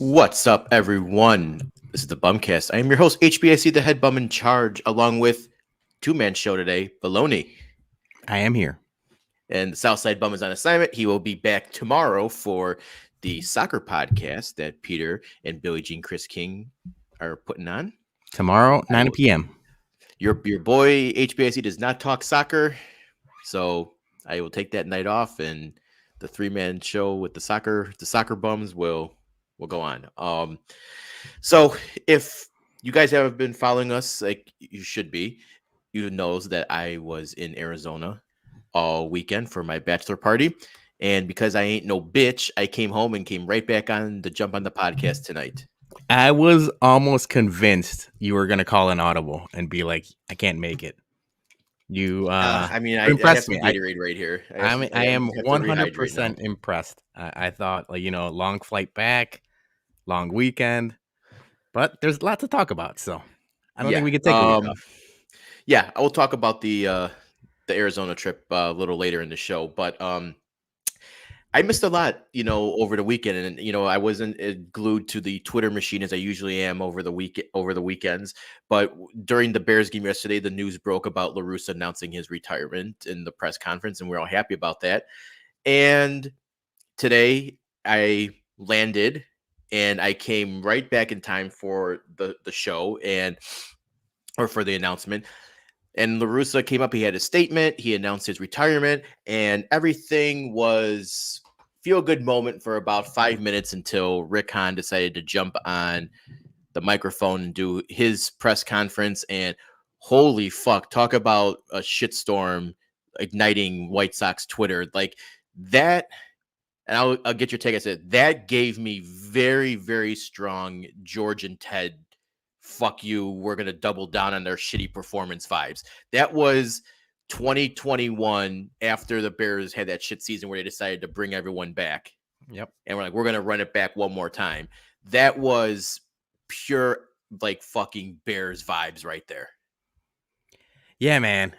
What's up, everyone? This is the BumCast. I am your host, HBIC, the head bum in charge, along with two-man show today, Bologna. I am here. And the Southside Bum is on assignment. He will be back tomorrow for the soccer podcast that Peter and Billie Jean Chris King are putting on. Tomorrow, 9 p.m. Your boy, HBIC, does not talk soccer, so I will take that night off, and the three-man show with the soccer bums will go on. So if you guys haven't been following us like you should be, you knows that I was in Arizona all weekend for my bachelor party. And because I ain't no bitch, I came home and came right back on to jump on the podcast tonight. I was almost convinced you were going to call an audible and be like, I can't make it. You I impressed have me. some Gatorade right here. I am 100% impressed. I thought, long flight back, long weekend, but there's lots to talk about. So I don't think we could take a week off. Yeah, I will talk about the Arizona trip a little later in the show, but I missed a lot, over the weekend, and I wasn't glued to the Twitter machine as I usually am over the weekends. But during the Bears game yesterday, the news broke about LaRussa announcing his retirement in the press conference, and we're all happy about that. And today, I landed, and I came right back in time for the show or for the announcement. And LaRussa came up. He had a statement. He announced his retirement, and everything was feel-good moment for about 5 minutes until Rick Hahn decided to jump on the microphone and do his press conference. And holy fuck, talk about a shitstorm igniting White Sox Twitter like that. And I'll get your take. I said that gave me very, very strong George and Ted. Fuck you, we're going to double down on their shitty performance vibes. That was 2021 after the Bears had that shit season where they decided to bring everyone back. Yep. And we're like, we're going to run it back one more time. That was pure, like, fucking Bears vibes right there. Yeah, man.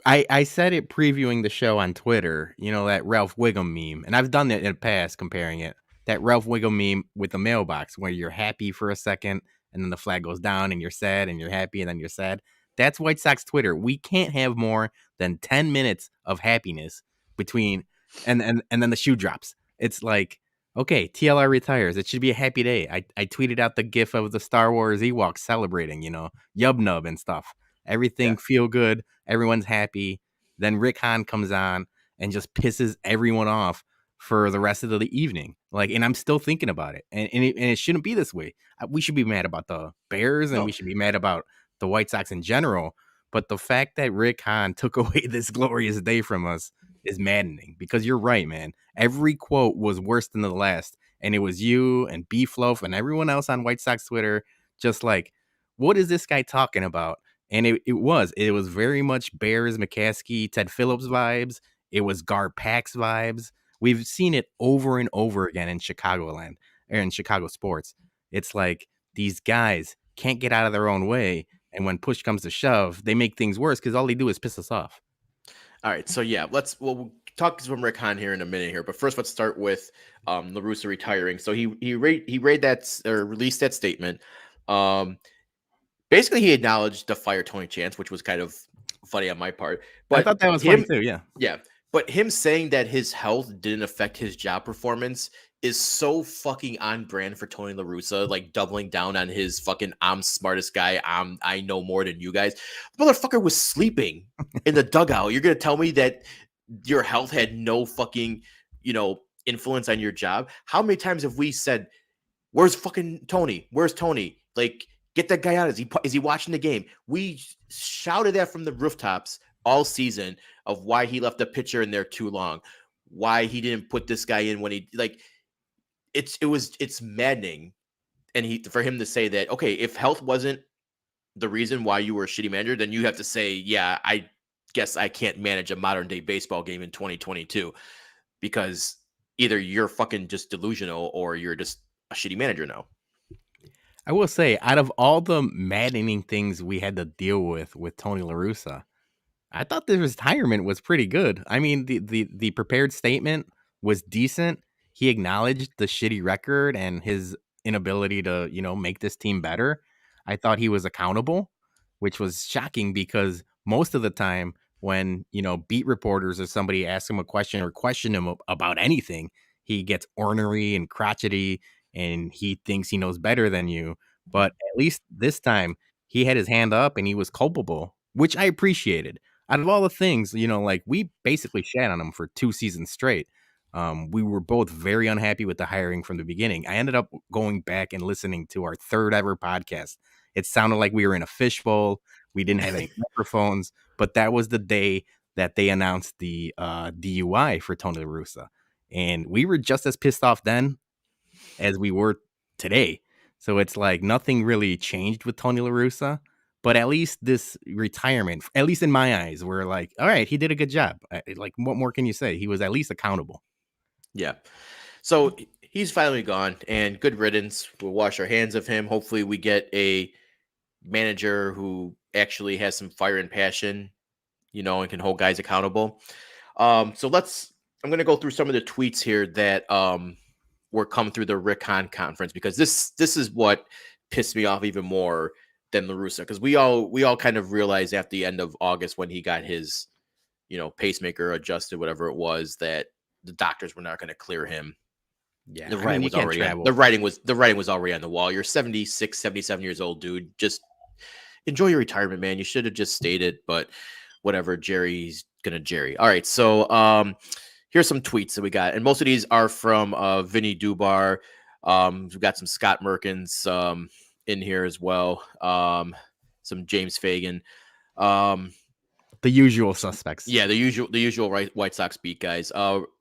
I said it previewing the show on Twitter, that Ralph Wiggum meme. And I've done that in the past, comparing it. That Ralph Wiggum meme with the mailbox where you're happy for a second and then the flag goes down and you're sad and you're happy and then you're sad. That's White Sox Twitter. We can't have more than 10 minutes of happiness between and then the shoe drops. It's like, okay, TLR retires. It should be a happy day. I tweeted out the gif of the Star Wars Ewoks celebrating, Yub Nub and stuff. Everything feel good. Everyone's happy. Then Rick Hahn comes on and just pisses everyone off for the rest of the evening. And I'm still thinking about it. And it shouldn't be this way. We should be mad about the Bears and we should be mad about the White Sox in general. But the fact that Rick Hahn took away this glorious day from us is maddening, because you're right, man. Every quote was worse than the last. And it was you and Beefloaf and everyone else on White Sox Twitter just like, what is this guy talking about? And it was very much Bears, McCaskey, Ted Phillips vibes. It was Gar Pax vibes. We've seen it over and over again in Chicagoland or in Chicago sports. It's like these guys can't get out of their own way. And when push comes to shove, they make things worse because all they do is piss us off. All right. So, yeah, we'll talk from Rick Hahn here in a minute here. But first, let's start with LaRussa retiring. So he released that statement. Basically, he acknowledged the fire Tony Chance, which was kind of funny on my part. But I thought that was funny too, yeah. Yeah. But him saying that his health didn't affect his job performance is so fucking on brand for Tony LaRussa, like doubling down on his fucking I'm smartest guy, I know more than you guys. The motherfucker was sleeping in the dugout. You're going to tell me that your health had no fucking, influence on your job? How many times have we said, where's fucking Tony? Where's Tony? Like, get that guy out. Is he watching the game? We shouted that from the rooftops all season of why he left the pitcher in there too long, why he didn't put this guy in when it's maddening. And for him to say that, okay, if health wasn't the reason why you were a shitty manager, then you have to say, yeah, I guess I can't manage a modern day baseball game in 2022 because either you're fucking just delusional or you're just a shitty manager now. I will say, out of all the maddening things we had to deal with Tony LaRussa, I thought the retirement was pretty good. I mean, the prepared statement was decent. He acknowledged the shitty record and his inability to, make this team better. I thought he was accountable, which was shocking because most of the time when, beat reporters or somebody asks him a question or question him about anything, he gets ornery and crotchety and he thinks he knows better than you. But at least this time he had his hand up and he was culpable, which I appreciated. Out of all the things, like we basically shat on him for 2 seasons straight. We were both very unhappy with the hiring from the beginning. I ended up going back and listening to our third ever podcast. It sounded like we were in a fishbowl. We didn't have any microphones, but that was the day that they announced the DUI for Tony LaRussa. And we were just as pissed off then as we were today. So it's like nothing really changed with Tony LaRussa, but at least this retirement, at least in my eyes, we're like, all right, he did a good job. Like, what more can you say? He was at least accountable. Yeah. So he's finally gone, and good riddance. We'll wash our hands of him. Hopefully, we get a manager who actually has some fire and passion, and can hold guys accountable. I'm going to go through some of the tweets here that were coming through the Rick Hahn conference, because this is what pissed me off even more than LaRussa, because we all kind of realized at the end of August when he got his pacemaker adjusted, whatever it was, that the doctors were not going to clear him. Yeah, the writing was already on the wall. You're 76, 77 years old, dude. Just enjoy your retirement, man. You should have just stayed it, but whatever. Jerry's gonna Jerry. All right, so here's some tweets that we got, and most of these are from Vinny Dubar. We've got some Scott Merkins in here as well. Some James Fagan. The usual suspects. Yeah, the usual White Sox beat guys.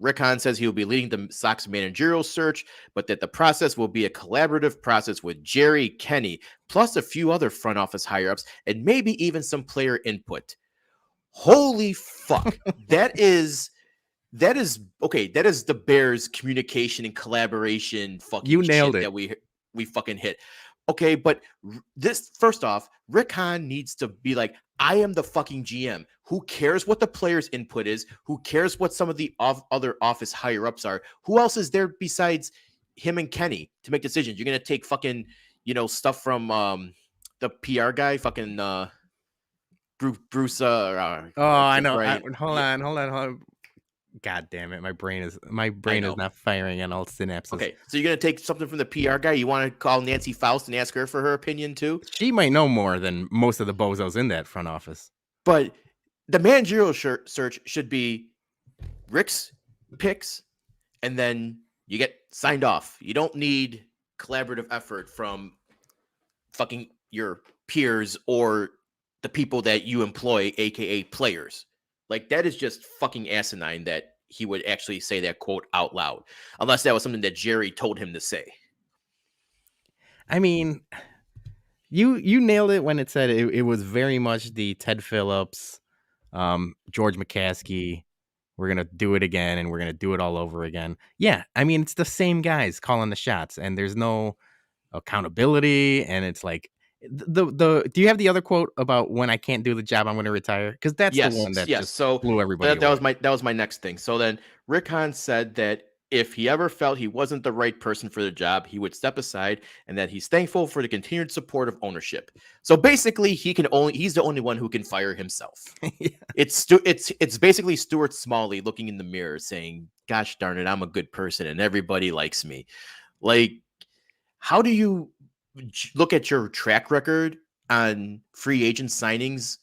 Rick Hahn says he will be leading the Sox managerial search, but that the process will be a collaborative process with Jerry, Kenny, plus a few other front office higher-ups, and maybe even some player input. Holy fuck. That is okay. That is the Bears communication and collaboration fucking You nailed shit it. that we fucking hit. Okay, but this, first off, Rick Hahn needs to be like, I am the fucking GM. Who cares what the player's input is? Who cares what some of the other office higher ups are? Who else is there besides him and Kenny to make decisions? You're gonna take fucking stuff from the PR guy, fucking Russa. I know. Hold on. God damn it! My brain is not firing on all synapses. Okay, so you're gonna take something from the PR guy? You want to call Nancy Faust and ask her for her opinion too? She might know more than most of the bozos in that front office. But the managerial search should be Rick's picks, and then you get signed off. You don't need collaborative effort from fucking your peers or the people that you employ, aka players. Like, that is just fucking asinine that he would actually say that quote out loud, unless that was something that Jerry told him to say. I mean, you nailed it when it said it was very much the Ted Phillips, George McCaskey. We're going to do it again, and we're going to do it all over again. Yeah, I mean, it's the same guys calling the shots, and there's no accountability, and it's like, do you have the other quote about when I can't do the job, I'm going to retire? Because that's the one that just blew everybody away. That was my next thing. So then Rick Hahn said that if he ever felt he wasn't the right person for the job, he would step aside, and that he's thankful for the continued support of ownership. So basically, he's the only one who can fire himself. Yeah. It's basically Stuart Smalley looking in the mirror saying, "Gosh darn it, I'm a good person and everybody likes me." Like, how do you look at your track record on free agent signings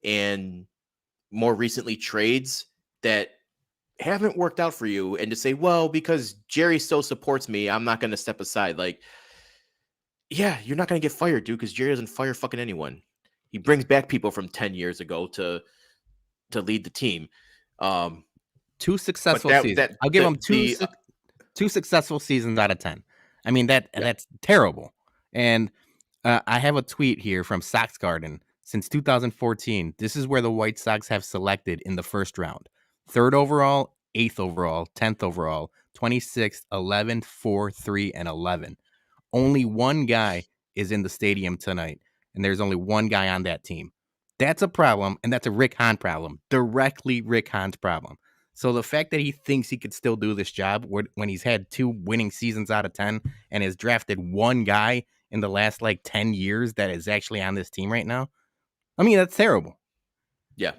and more recently trades that haven't worked out for you, and to say, well, because Jerry still supports me, I'm not going to step aside? Like, yeah, you're not going to get fired, dude, because Jerry doesn't fire fucking anyone. He brings back people from 10 years ago to lead the team. 2 successful seasons. I'll give him two successful seasons out of 10. I mean, that's terrible. And I have a tweet here from Sox Garden. Since 2014, this is where the White Sox have selected in the first round: 3rd overall, 8th overall, 10th overall, 26th, 11th, 4, 3, and 11. Only one guy is in the stadium tonight, and there's only one guy on that team. That's a problem, and that's a Rick Hahn problem. Directly Rick Hahn's problem. So the fact that he thinks he could still do this job when he's had 2 winning seasons out of 10 and has drafted one guy in the last like 10 years that is actually on this team right now, I mean, that's terrible. Yeah.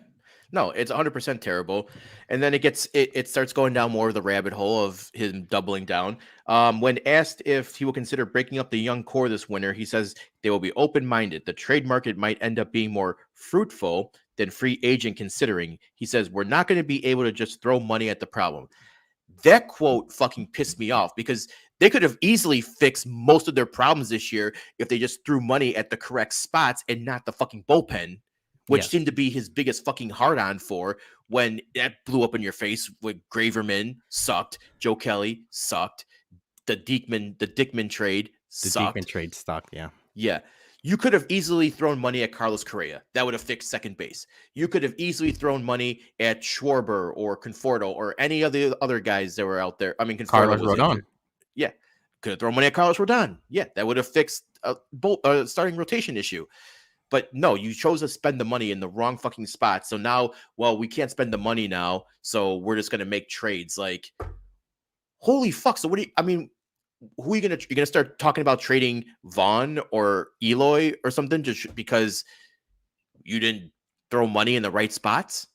No, it's 100% terrible. And then it starts going down more of the rabbit hole of him doubling down. When asked if he will consider breaking up the young core this winter, he says they will be open-minded. The trade market might end up being more fruitful than free agent considering. He says we're not going to be able to just throw money at the problem. That quote fucking pissed me off because they could have easily fixed most of their problems this year if they just threw money at the correct spots and not the fucking bullpen, which Yes. seemed to be his biggest fucking hard on for when that blew up in your face with Graverman sucked, Joe Kelly sucked, the Dickman trade The Diekman sucked. trade stuck, yeah. Yeah. You could have easily thrown money at Carlos Correa. That would have fixed second base. You could have easily thrown money at Schwarber or Conforto or any of the other guys that were out there. I mean, Conforto Carlos was Rodon. injured. Yeah. Could have thrown money at Carlos Rodon. Yeah. That would have fixed a starting rotation issue. But no, you chose to spend the money in the wrong fucking spot. So now, well, we can't spend the money now. So we're just going to make trades. Like, holy fuck. So what do you, I mean, who are you're gonna start talking about trading Vaughn or Eloy or something just because you didn't throw money in the right spots?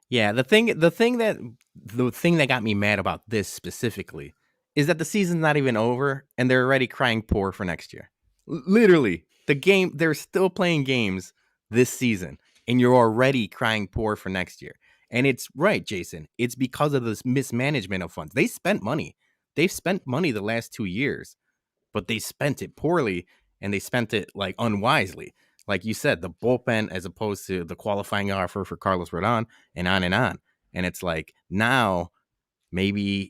Yeah, the thing that got me mad about this specifically is that the season's not even over and they're already crying poor for next year. Literally, they're still playing games this season and you're already crying poor for next year. And it's right, Jason. It's because of this mismanagement of funds. They spent money. They've spent money the last 2 years, but they spent it poorly and they spent it like unwisely. Like you said, the bullpen as opposed to the qualifying offer for Carlos Rodon and on and on. And it's like now maybe,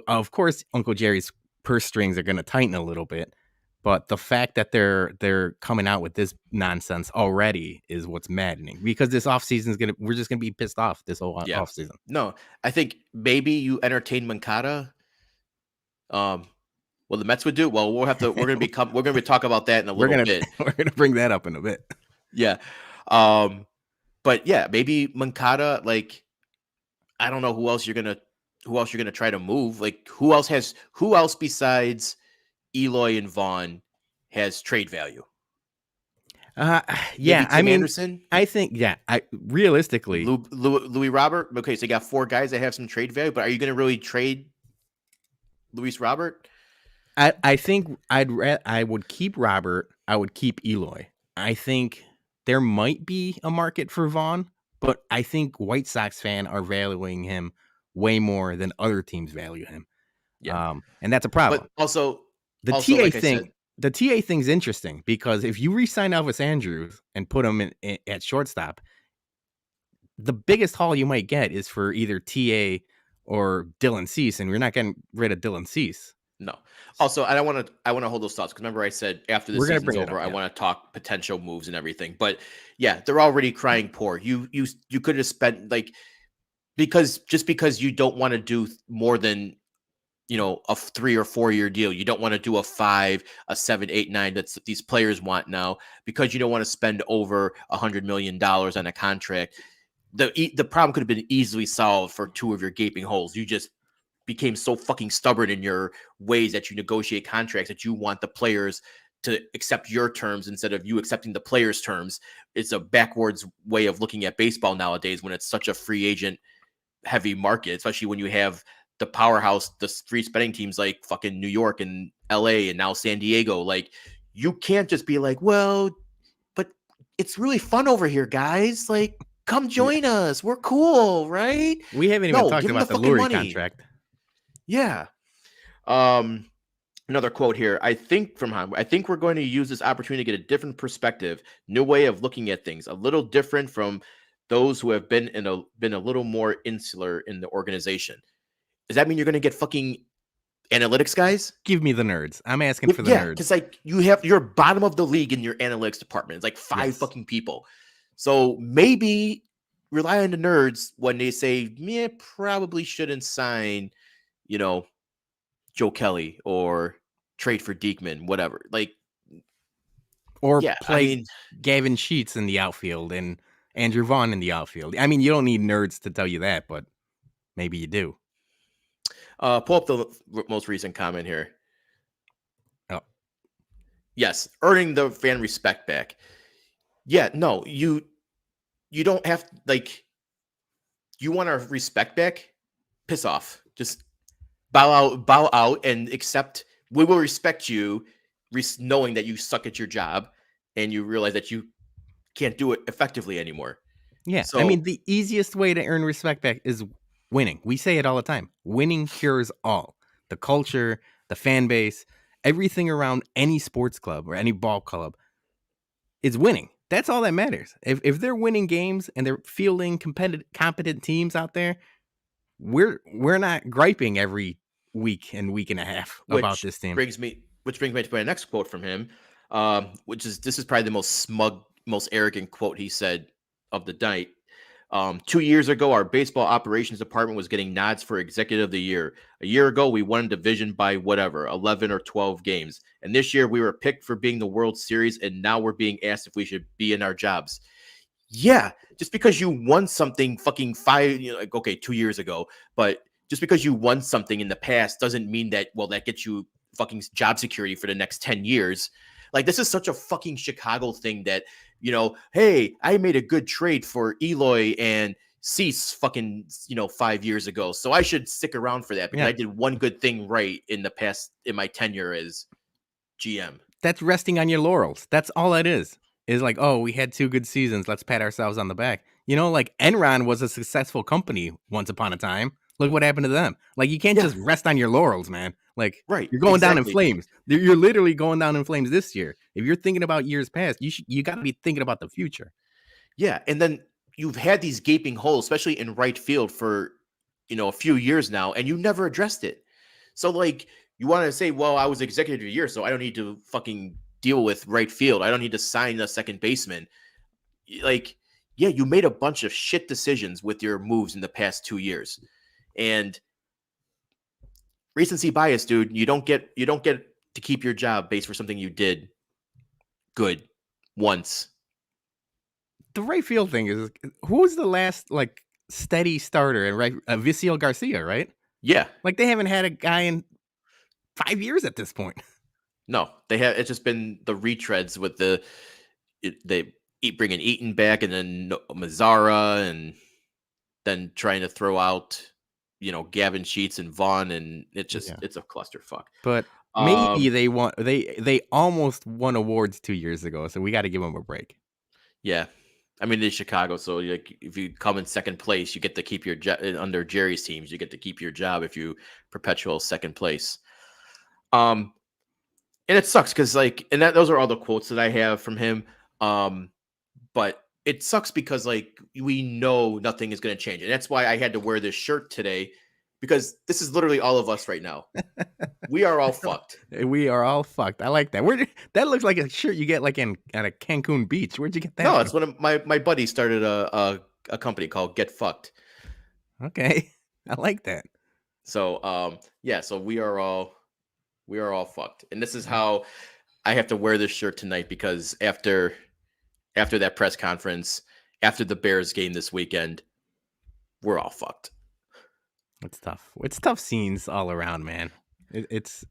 of course, Uncle Jerry's purse strings are going to tighten a little bit. But the fact that they're coming out with this nonsense already is what's maddening because this offseason we're just gonna be pissed off this whole Yeah. offseason. No, I think maybe you entertain Mancada. Well, the Mets would do. Well, we're gonna be talk about that in a little bit. We're gonna bring that up in a bit. Yeah. But yeah, maybe Mancada, like, I don't know who else you're gonna try to move. Like, who else besides Eloy and Vaughn has trade value? Yeah, Maybe Tim Anderson, I think, yeah, realistically, Louis Robert. Okay, so you got 4 guys that have some trade value, but are you going to really trade Luis Robert? I think I would keep Robert. I would keep Eloy. I think there might be a market for Vaughn, but I think White Sox fans are valuing him way more than other teams value him. Yeah, and that's a problem. but also The TA like thing, I said, the TA thing's interesting because if you re-sign Elvis Andrews and put him at shortstop, the biggest haul you might get is for either TA or Dylan Cease, and we're not getting rid of Dylan Cease. no. Also, I want to hold those thoughts because remember I said after the season's over, I want to talk potential moves and everything. But yeah, they're already crying poor. You could have spent like because you don't want to do more than a 3 or 4 year deal. You don't want to do a 5, a 7, 8, 9 that's these players want now because you don't want to spend over $100 million on a contract. The problem could have been easily solved for 2 of your gaping holes. You just became so fucking stubborn in your ways that you negotiate contracts that you want the players to accept your terms instead of you accepting the players' terms. It's a backwards way of looking at baseball nowadays when it's such a free agent heavy market, especially when you have the powerhouse, the free spending teams like fucking New York and LA and now San Diego. Like, you can't just be like, well, but it's really fun over here, guys. Like, come join us. We're cool, right? We haven't even talked about the Lurie contract. Yeah. Another quote here. I think from Hahn, I think we're going to use this opportunity to get a different perspective, new way of looking at things, a little different from those who have been a little more insular in the organization. Does that mean you're going to get fucking analytics guys? Give me the nerds. I'm asking for the nerds. Because like you're bottom of the league in your analytics department. It's like 5 fucking people. So maybe rely on the nerds when they say, yeah, probably shouldn't sign, Joe Kelly or trade for Diekman, whatever. Like, or play Gavin Sheets in the outfield and Andrew Vaughn in the outfield. I mean, you don't need nerds to tell you that, but maybe you do. Pull up the most recent comment here. Oh. Yes, earning the fan respect back. Yeah, no, you don't have like you want our respect back? Piss off. Just bow out and accept. We will respect you, knowing that you suck at your job and you realize that you can't do it effectively anymore. Yeah, I So mean, the easiest way to earn respect back is winning. We say it all the time. Winning cures all. The culture, the fan base, everything around any sports club or any ball club is winning. That's all that matters. If they're winning games and they're fielding competent teams out there, we're not griping every week and week and a half about which this team. brings me to my next quote from him, which is this is probably the most smug, most arrogant quote he said of the night. 2 years ago, our baseball operations department was getting nods for executive of the year. A year ago, we won a division by whatever, 11 or 12 games. And this year, we were picked for being the World Series, and now we're being asked if we should be in our jobs. Yeah, just because you won something fucking 2 years ago, but just because you won something in the past doesn't mean that, well, that gets you fucking job security for the next 10 years. Like, this is such a fucking Chicago thing that, hey, I made a good trade for Eloy and Cease fucking, 5 years ago. So I should stick around for that because I did one good thing right in the past, in my tenure as GM. That's resting on your laurels. That's all it is. Is like, oh, we had 2 good seasons. Let's pat ourselves on the back. Like Enron was a successful company once upon a time. Look what happened to them. Like, you can't just rest on your laurels, man. Like, Right, you're going down in flames. You're literally going down in flames this year. If you're thinking about years past, you got to be thinking about the future. Yeah, and then you've had these gaping holes, especially in right field for, a few years now, and you never addressed it. So, like, you want to say, well, I was executive of the year, so I don't need to fucking deal with right field. I don't need to sign the second baseman. Like, yeah, you made a bunch of shit decisions with your moves in the past 2 years. And recency bias, dude, you don't get to keep your job based for something you did good once. The right field thing is, who was the last like steady starter in right? Visiel Garcia, right? Yeah. Like, they haven't had a guy in 5 years at this point. No, they have. It's just been the retreads with bringing Eaton back and then Mazzara and then trying to throw out, Gavin Sheets and Vaughn, and it's a clusterfuck. But maybe they almost won awards 2 years ago, so we got to give them a break. Yeah, I mean, it's Chicago, so if you come in second place, you get to keep your job. Under Jerry's teams, you get to keep your job if you perpetual second place. And it sucks because those are all the quotes that I have from him. But it sucks because we know nothing is going to change, and that's why I had to wear this shirt today, because this is literally all of us right now. We are all fucked. We are all fucked. I like that. That looks like a shirt you get like at a Cancun beach. Where'd you get that? No, it's one of my buddies started a company called Get Fucked. Okay, I like that. So so we are all fucked, and this is how I have to wear this shirt tonight, because after that press conference, after the Bears game this weekend, we're all fucked. It's tough. It's tough scenes all around, man. It's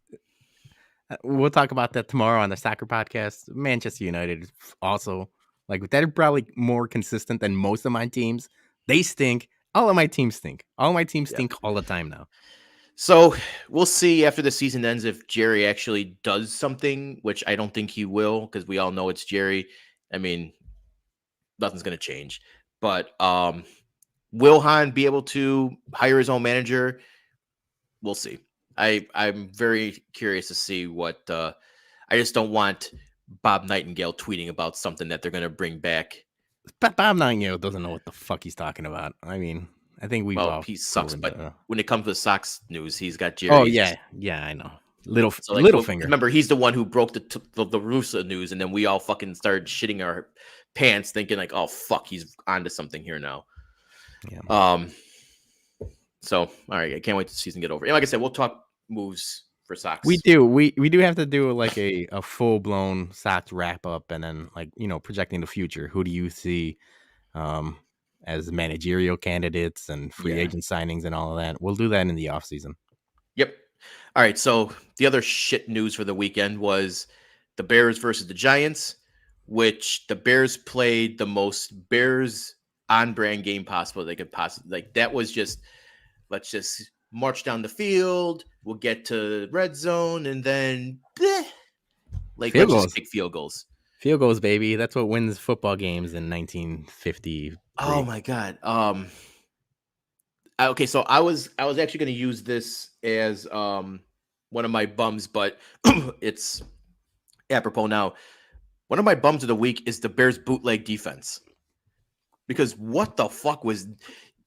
we'll talk about that tomorrow on the soccer podcast. Manchester United also, like, they're probably more consistent than most of my teams. They stink. All of my teams stink. All of my teams stink all the time now. So we'll see after the season ends if Jerry actually does something, which I don't think he will, because we all know it's Jerry. I mean, nothing's going to change. But will Hahn be able to hire his own manager? We'll see. I'm very curious to see what. I just don't want Bob Nightingale tweeting about something that they're going to bring back. Bob Nightingale doesn't know what the fuck he's talking about. I mean, I think he sucks, but when it comes to Sox news, he's got Jerry. Oh yeah, I know. Little finger. Remember, he's the one who broke the Russa news, and then we all fucking started shitting our pants, thinking like, "Oh fuck, he's onto something here now." Yeah. So all right, I can't wait to the season get over. And like I said, we'll talk moves for Sox. We do have to do like a full blown Sox wrap up, and then projecting the future. Who do you see as managerial candidates and free Yeah. agent signings and all of that. We'll do that in the offseason. Yep. All right. So the other shit news for the weekend was the Bears versus the Giants, which the Bears played the most Bears on brand game possible they could possibly. Like, that was just, let's just march down the field. We'll get to red zone and then like, Field let's just goals. kick field goals. Field goals, baby. That's what wins football games in 1953. Oh my God. Okay, so I was actually going to use this as one of my bums, but it's apropos now. One of my bums of the week is the Bears bootleg defense. Because what the fuck was,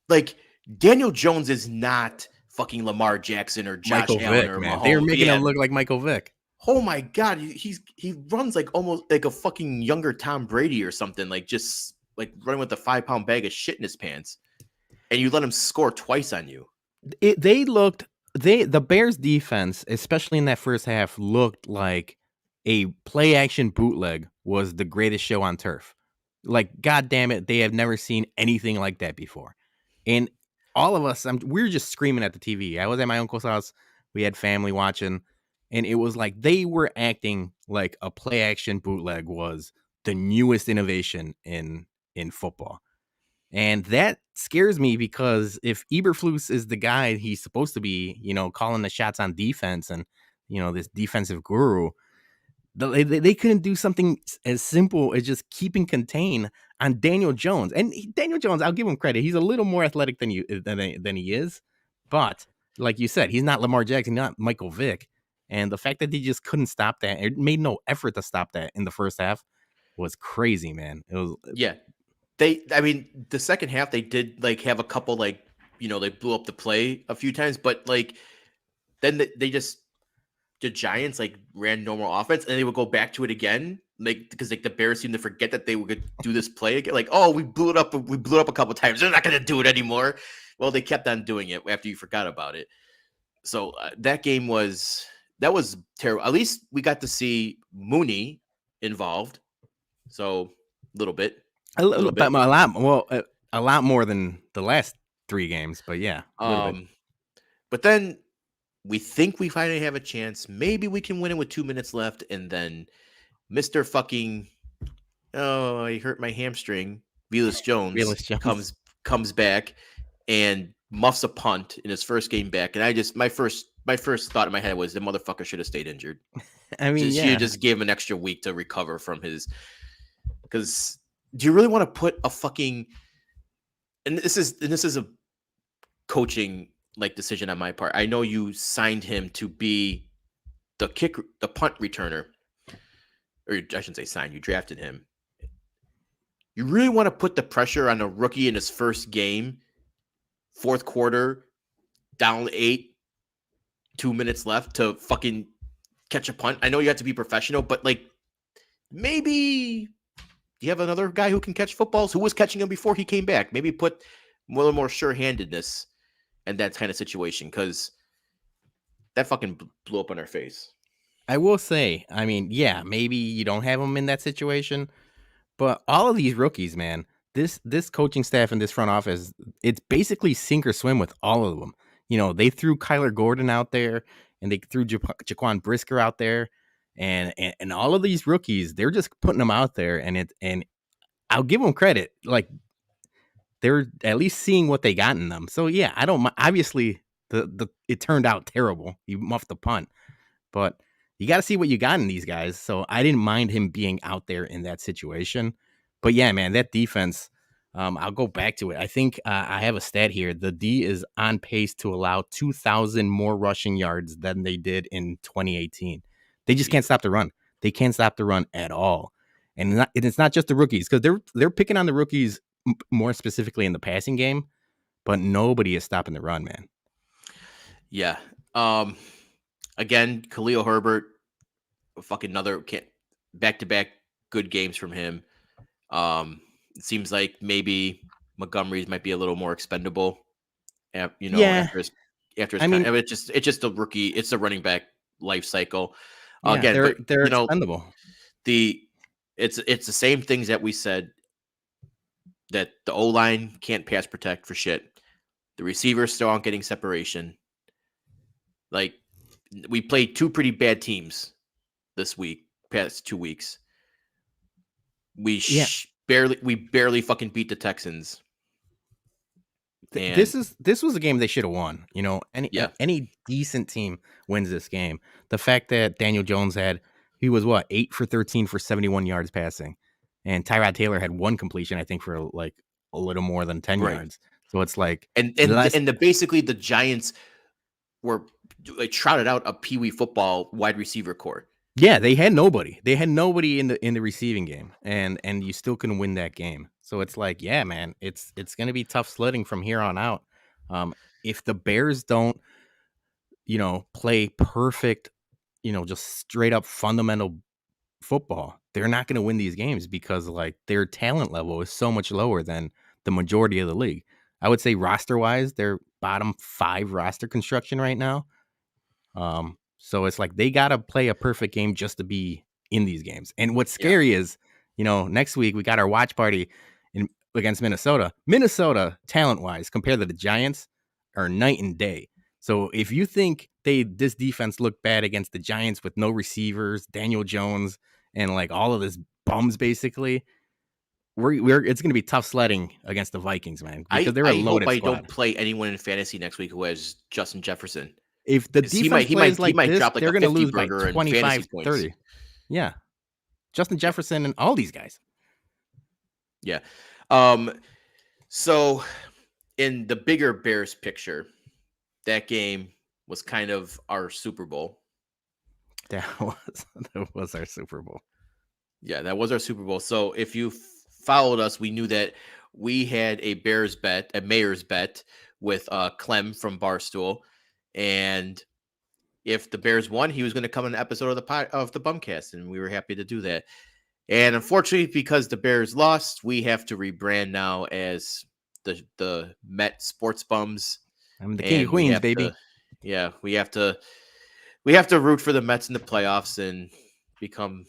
like, Daniel Jones is not fucking Lamar Jackson or Josh Michael Allen Vick, or man. They were Mahomes. making him look like Michael Vick. Oh my God, he runs like almost like a fucking younger Tom Brady or something, like just like running with a 5-pound bag of shit in his pants, and you let him score twice on you. The Bears defense, especially in that first half, looked like a play action bootleg was the greatest show on turf. Like, God damn it, they have never seen anything like that before. And all of us, we were just screaming at the TV. I was at my uncle's house. We had family watching, and it was like they were acting like a play action bootleg was the newest innovation in football. And that scares me because if Eberflus is the guy he's supposed to be, calling the shots on defense and, this defensive guru, they couldn't do something as simple as just keeping contain on Daniel Jones. And Daniel Jones, I'll give him credit. He's a little more athletic than he is. But like you said, he's not Lamar Jackson, not Michael Vick. And the fact that they just couldn't stop that, it made no effort to stop that in the first half was crazy, man. It was Yeah. I mean, the second half they did like have a couple like, they blew up the play a few times, but like then the Giants like ran normal offense and they would go back to it again, like because like the Bears seemed to forget that they would do this play again. Like, oh, we blew it up a couple times. They're not going to do it anymore. Well, they kept on doing it after you forgot about it. So that game was terrible. At least we got to see Mooney involved. So a little bit. a lot. Well, a lot more than the last 3 games, but yeah, a little bit. But then we think we finally have a chance. Maybe we can win it with 2 minutes left, and then Mr. fucking I hurt my hamstring. Velus Jones comes back and muffs a punt in his first game back, and I just my first thought in my head was the motherfucker should have stayed injured. I mean, you just gave him an extra week to recover from his. Because do you really want to put a fucking and this is a coaching like decision on my part. I know you signed him to be the punt returner, or I shouldn't say sign. You drafted him. You really want to put the pressure on a rookie in his first game, fourth quarter, down 8, 2 minutes left to fucking catch a punt. I know you have to be professional, but like maybe you have another guy who can catch footballs who was catching them before he came back. Maybe put a little more sure-handedness in that kind of situation, because that fucking blew up on our face. I will say, I mean, yeah, maybe you don't have him in that situation, but all of these rookies, man, this coaching staff and this front office, it's basically sink or swim with all of them. They threw Kyler Gordon out there, and they threw Jaquan Brisker out there, and all of these rookies, they're just putting them out there, and I'll give them credit, like they're at least seeing what they got in them. So yeah, I don't. Obviously, it turned out terrible. You muffed the punt, but you got to see what you got in these guys. So I didn't mind him being out there in that situation. But yeah, man, that defense, I'll go back to it. I think I have a stat here. The D is on pace to allow 2,000 more rushing yards than they did in 2018. They just can't stop the run. They can't stop the run at all. And it's not just the rookies, because they're picking on the rookies more specifically in the passing game, but nobody is stopping the run, man. Yeah. Again, Khalil Herbert, fucking another back-to-back good games from him. It seems like maybe Montgomery's might be a little more expendable. After his it's just a rookie. It's a running back life cycle. Yeah, Again, they're expendable. It's the same things that we said that the O-line can't pass protect for shit. The receivers still aren't getting separation. Like, we played two pretty bad teams this week, past 2 weeks. We Yeah. barely fucking beat the Texans. And This was a game they should have won. You know, yeah, any decent team wins this game. The fact that Daniel Jones he was what, 8 for 13 for 71 yards passing, and Tyrod Taylor had one completion, I think, for like a little more than 10 right. yards. So it's like And less. basically the Giants were like trotted out a Pee Wee football wide receiver core. Yeah, they had nobody. They had nobody in the receiving game, and you still couldn't win that game. So it's like, yeah, man, it's going to be tough sledding from here on out. If the Bears don't, play perfect, just straight up fundamental football, they're not going to win these games because like their talent level is so much lower than the majority of the league. I would say roster wise, they're bottom 5 roster construction right now. So it's like they gotta play a perfect game just to be in these games. And what's Yeah. scary is, next week we got our watch party against Minnesota. Minnesota, talent wise, compared to the Giants, are night and day. So if you think this defense looked bad against the Giants with no receivers, Daniel Jones, and like all of this bums, basically, it's gonna be tough sledding against the Vikings, man, because they're a I hope loaded I squad. don't play anyone in fantasy next week who has Justin Jefferson. If the 'Cause defense plays like this, drop like they're a going to 50 lose by burger in fantasy 25, points. 30. Yeah. Justin Jefferson and all these guys. Yeah. So in the bigger Bears picture, that game was kind of our Super Bowl. That was our Super Bowl. Yeah, that was our Super Bowl. So if you followed us, we knew that we had a mayor's bet with Clem from Barstool, and if the Bears won, he was going to come on an episode of the BumCast, and we were happy to do that. And unfortunately, because the Bears lost, we have to rebrand now as the Met Sports Bums. I'm the king of Queens, baby. We have to root for the Mets in the playoffs and become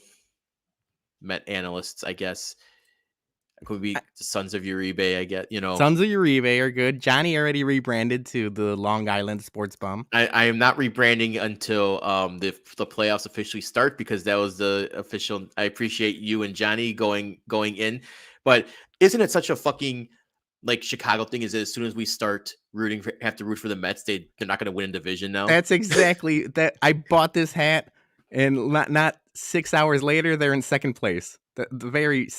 Met analysts, I guess. It could be the Sons of Uribe, I guess, Sons of Uribe are good. Johnny already rebranded to the Long Island Sports Bum. I am not rebranding until the playoffs officially start, because that was the official. I appreciate you and Johnny going in, but isn't it such a fucking like Chicago thing? Is that as soon as we start have to root for the Mets, they're not going to win a division now? That's exactly that. I bought this hat, and not 6 hours later, they're in second place. The very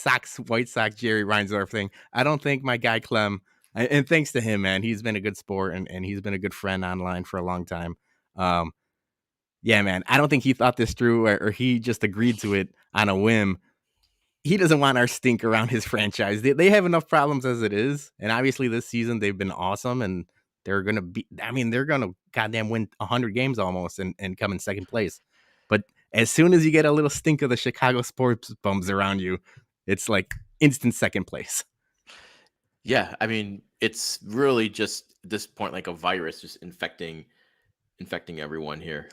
White Sox Jerry Reinsdorf thing. I don't think my guy Clem, and thanks to him, man, he's been a good sport and he's been a good friend online for a long time. Yeah, man, I don't think he thought this through, or he just agreed to it on a whim. He doesn't want our stink around his franchise. They have enough problems as it is, and obviously this season they've been awesome, and they're gonna goddamn win 100 games almost and come in second place. But as soon as you get a little stink of the Chicago sports bums around you, it's like instant second place. Yeah, I mean, it's really just at this point like a virus just infecting everyone here.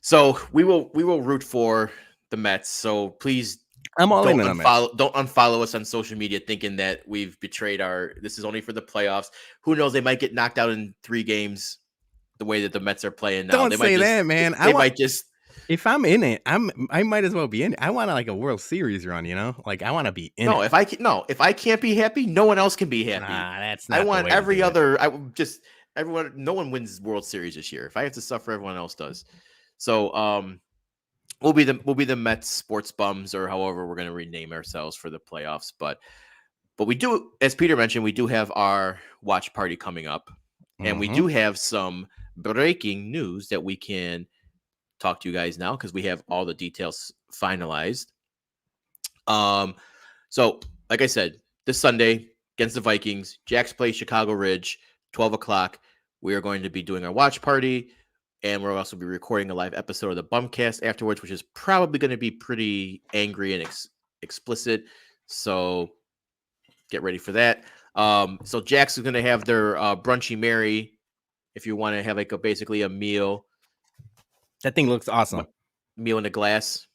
So we will root for the Mets. So please, I'm all in on don't unfollow us on social media thinking that we've betrayed this is only for the playoffs. Who knows? They might get knocked out in 3 games the way that the Mets are playing now. Don't say that, man. If I'm in it, I might as well be in it. I want like a World Series run, like I want to be in it. If I can't be happy, no one else can be happy. Nah, that's not. I want everyone. No one wins World Series this year. If I have to suffer, everyone else does. So we'll be the Mets Sports Bums, or however we're going to rename ourselves for the playoffs. But we do, as Peter mentioned, we do have our watch party coming up, and we do have some breaking news that we can talk to you guys now, because we have all the details finalized. So like I said, this Sunday against the Vikings, Jack's plays Chicago Ridge, 12 o'clock. We are going to be doing our watch party, and we'll also be recording a live episode of the BumCast afterwards, which is probably going to be pretty angry and explicit. So get ready for that. So Jack's is going to have their Brunchy Mary, if you want to have like basically a meal. That thing looks awesome. Meal in a glass.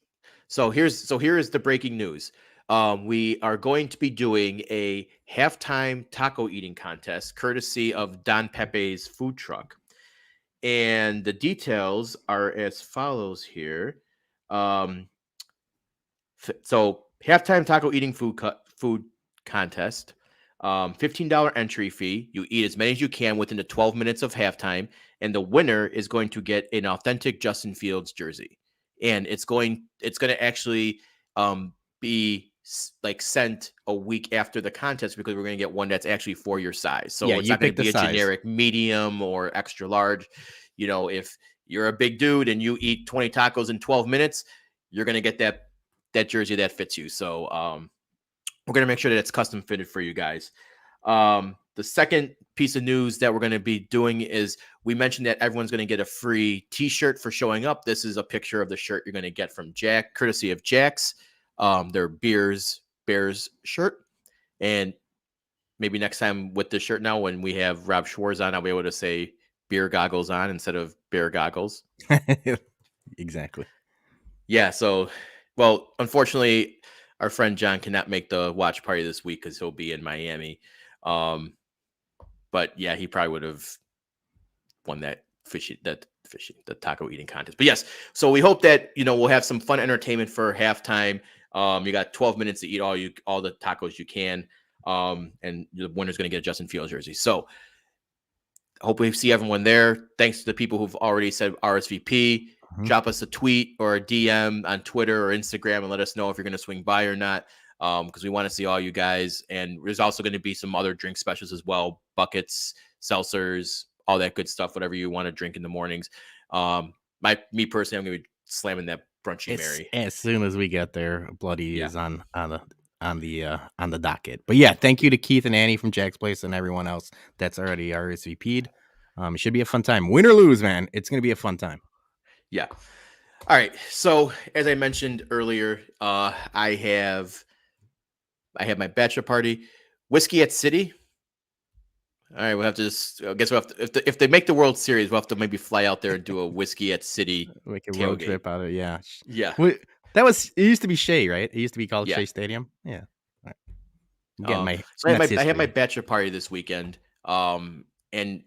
So here is the breaking news. We are going to be doing a halftime taco eating contest courtesy of Don Pepe's food truck. And the details are as follows here. Um, so halftime taco eating food contest. $15 entry fee. You eat as many as you can within the 12 minutes of halftime, and the winner is going to get an authentic Justin Fields jersey. And it's going to actually be like sent a week after the contest, because we're going to get one that's actually for your size. So Yeah, it's you not going to pick the be a size. generic medium or extra large. You know, if you're a big dude and you eat 20 tacos in 12 minutes, you're going to get that jersey that fits you. So we're going to make sure that it's custom fitted for you guys. The second piece of news that we're going to be doing is, we mentioned that everyone's going to get a free T-shirt for showing up. This is a picture of the shirt you're going to get from Jack, courtesy of Jack's. Their Bears shirt. And maybe next time with this shirt now, when we have Rob Schwartz on, I'll be able to say beer goggles on instead of bear goggles. Exactly. Yeah. So, well, unfortunately, our friend John cannot make the watch party this week because he'll be in Miami. But yeah, he probably would have won the taco eating contest. But yes, so we hope that, we'll have some fun entertainment for halftime. You got 12 minutes to eat all the tacos you can. And the winner's going to get a Justin Fields jersey. So hopefully see everyone there. Thanks to the people who've already said RSVP. Drop us a tweet or a DM on Twitter or Instagram and let us know if you're going to swing by or not, because we want to see all you guys. And there's also going to be some other drink specials as well: buckets, seltzers, all that good stuff, whatever you want to drink in the mornings. Me personally, I'm going to be slamming that Brunchy Mary as soon as we get there. Bloody is on the docket. But yeah, thank you to Keith and Annie from Jack's Place and everyone else that's already RSVP'd. It should be a fun time. Win or lose, man, it's going to be a fun time. Yeah. All right. So as I mentioned earlier, I have my bachelor party, Whiskey at City. All right, we'll have to just. I guess we'll have to, if they make the World Series, we'll have to maybe fly out there and do a Whiskey at City, like a road trip out of it. Yeah. It used to be Shea, right? It used to be called Shea Stadium. Yeah. All right. So I had my bachelor party this weekend. And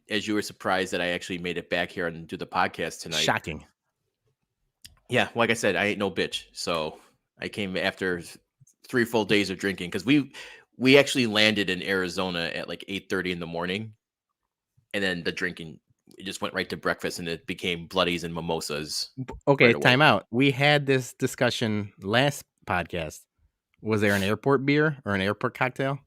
as you were surprised that I actually made it back here and do the podcast tonight. Shocking. Yeah, like I said, I ain't no bitch. So I came after 3 full days of drinking, because we actually landed in Arizona at like 8:30 in the morning, and then the drinking, it just went right to breakfast, and it became bloodies and mimosas. Okay, time out. We had this discussion last podcast. Was there an airport beer or an airport cocktail?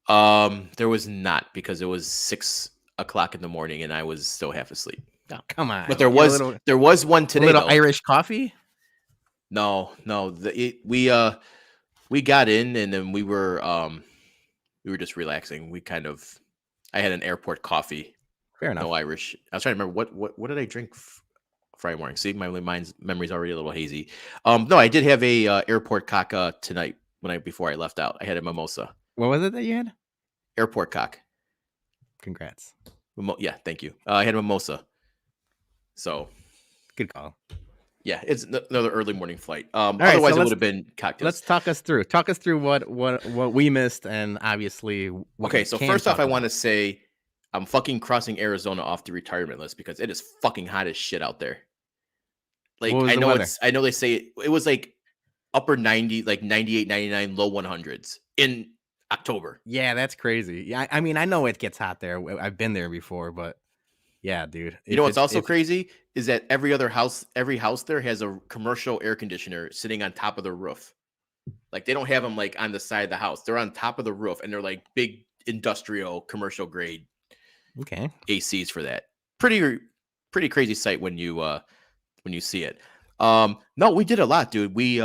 There was not, because it was 6 o'clock in the morning and I was still half asleep. Oh, come on. But there was one today. A little Irish coffee? No. We got in, and then we were just relaxing. I had an airport coffee. Fair enough. No Irish. I was trying to remember what did I drink Friday morning. See, my memory's already a little hazy. No, I did have a airport cock tonight before I left out. I had a mimosa. What was it that you had? Airport cock. Congrats. Yeah, thank you. I had a mimosa. So good call. Yeah, it's another early morning flight. Right, otherwise, it would have been cocktails. Let's talk us through what we missed, and obviously. Okay, so first off, I want to say I'm fucking crossing Arizona off the retirement list, because it is fucking hot as shit out there. Like, I know they say it was like upper 90, like 98, 99, low 100s in October. Yeah, that's crazy. Yeah, I mean, I know it gets hot there. I've been there before, but yeah, dude. You know what's also crazy is that every house there has a commercial air conditioner sitting on top of the roof. Like, they don't have them like on the side of the house. They're on top of the roof, and they're like big industrial commercial grade ACs for that. Pretty crazy sight when you see it. No, we did a lot, dude. We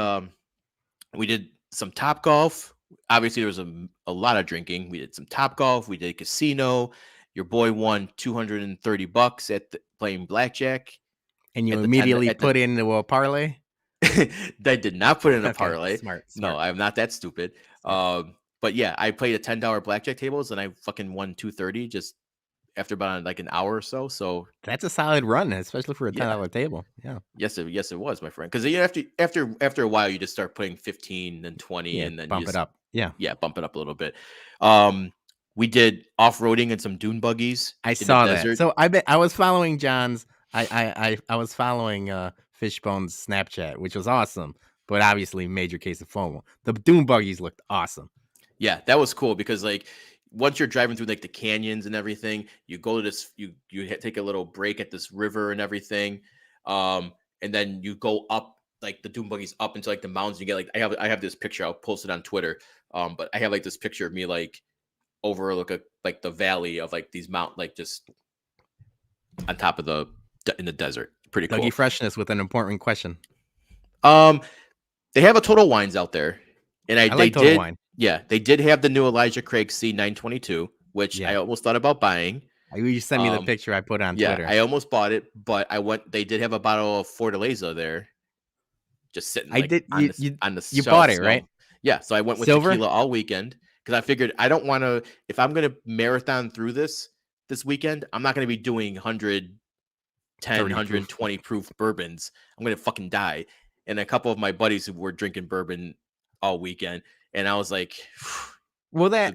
did some Top Golf. Obviously, there was a lot of drinking. We did some Top Golf. We did casino. Your boy won $230 at playing blackjack. And you immediately put into a parlay? I did not put in a parlay. Smart. No, I'm not that stupid. But yeah, I played a $10 blackjack tables, and I fucking won $230 just after about like an hour or so. So That's a solid run, especially for a yeah, $10 table. Yeah. yes, it was, my friend. Because after a while, you just start putting 15 and 20, Yeah. and then you Bump it just up. Yeah. bump it up a little bit. Um, we did off roading and some dune buggies I in the saw that. desert. So I was following John's. I was following Fishbone's Snapchat, which was awesome, but obviously major case of FOMO. The dune buggies looked awesome. Yeah, that was cool because like once you're driving through like the canyons and everything, you go to this, take a little break at this river and everything, um, and then you go up like the dune buggies up into like the mountains. You get like I have this picture. I'll post it on Twitter. But I have like this picture of me like overlook like the valley of like these like just on top of in the desert. Pretty Dougie cool. Freshness with an important question. Um, they have a Total Wines out there, and I like Total Wine. Yeah, they did have the new Elijah Craig C922, which I Yeah. almost thought about buying. You sent me the picture I put on Yeah, Twitter. I almost bought it, but they did have a bottle of Fortaleza there, just sitting I like did. on the You shelf. bought it, right? So yeah, so I went with Silver? tequila all weekend because I figured I don't want to. If I'm gonna marathon through this weekend, I'm not gonna be doing 110, 30 proof. 120 proof bourbons. I'm gonna fucking die. And a couple of my buddies who were drinking bourbon all weekend, and I was like, Well,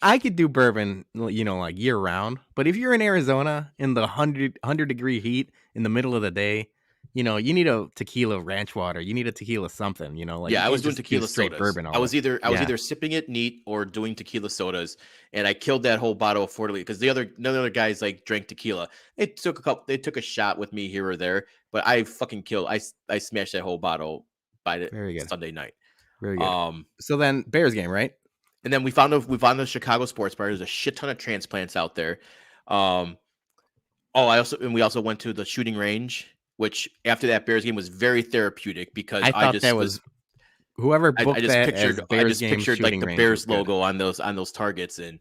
I could do bourbon, like year round. But if you're in Arizona in the 100-degree heat in the middle of the day, you need a tequila ranch water. You need a tequila something. Like you yeah, I was can't doing just do tequila straight sodas. bourbon I all was day. either sipping it neat or doing tequila sodas, and I killed that whole bottle of Fortaleza because none of the other guys like drank tequila. They took a shot with me here or there, but I fucking killed. I smashed that whole bottle by the Very good. Sunday night. Very good. So then Bears game, right? And then we found the Chicago Sports Bar. There's a shit ton of transplants out there. We also went to the shooting range, which after that Bears game was very therapeutic because I thought that was whoever booked that as Bears game pictured like shooting the range Bears was good. logo on those targets, and